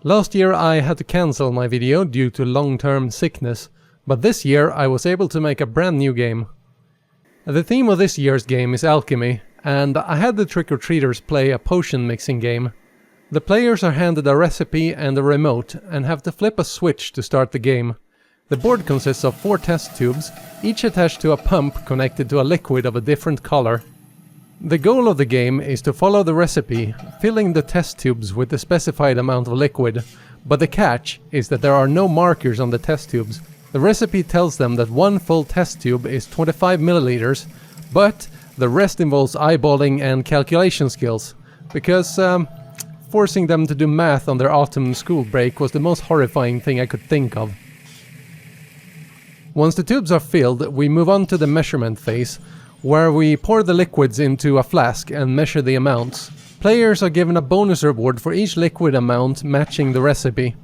Last year I had to cancel my video due to long-term sickness, but this year I was able to make a brand new game. The theme of this year's game is alchemy, and I had the trick-or-treaters play a potion mixing game. The players are handed a recipe and a remote and have to flip a switch to start the game. The board consists of 4 test tubes, each attached to a pump connected to a liquid of a different color. The goal of the game is to follow the recipe, filling the test tubes with the specified amount of liquid, but the catch is that there are no markers on the test tubes. The recipe tells them that one full test tube is 25 milliliters, but the rest involves eyeballing and calculation skills, because forcing them to do math on their autumn school break was the most horrifying thing I could think of. Once the tubes are filled, we move on to the measurement phase, where we pour the liquids into a flask and measure the amounts. Players are given a bonus reward for each liquid amount matching the recipe.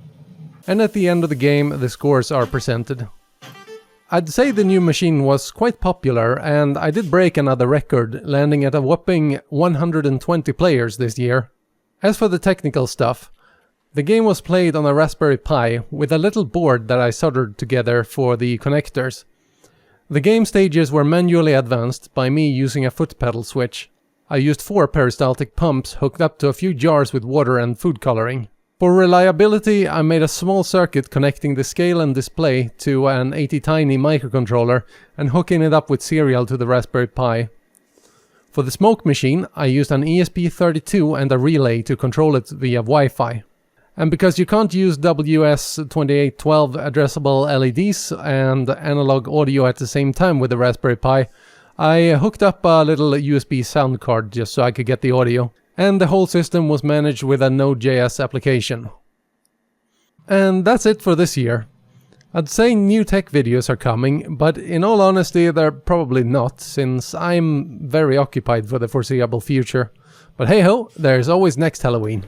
And at the end of the game, the scores are presented. I'd say the new machine was quite popular, and I did break another record, landing at a whopping 120 players this year. As for the technical stuff, the game was played on a Raspberry Pi with a little board that I soldered together for the connectors. The game stages were manually advanced by me using a foot pedal switch. I used 4 peristaltic pumps hooked up to a few jars with water and food coloring. For reliability, I made a small circuit connecting the scale and display to an AT-Tiny microcontroller and hooking it up with serial to the Raspberry Pi. For the smoke machine, I used an ESP32 and a relay to control it via Wi-Fi. And because you can't use WS2812 addressable LEDs and analog audio at the same time with the Raspberry Pi, I hooked up a little USB sound card just so I could get the audio. And the whole system was managed with a Node.js application. And that's it for this year. I'd say new tech videos are coming, but in all honesty they're probably not, since I'm very occupied for the foreseeable future. But hey ho, there's always next Halloween.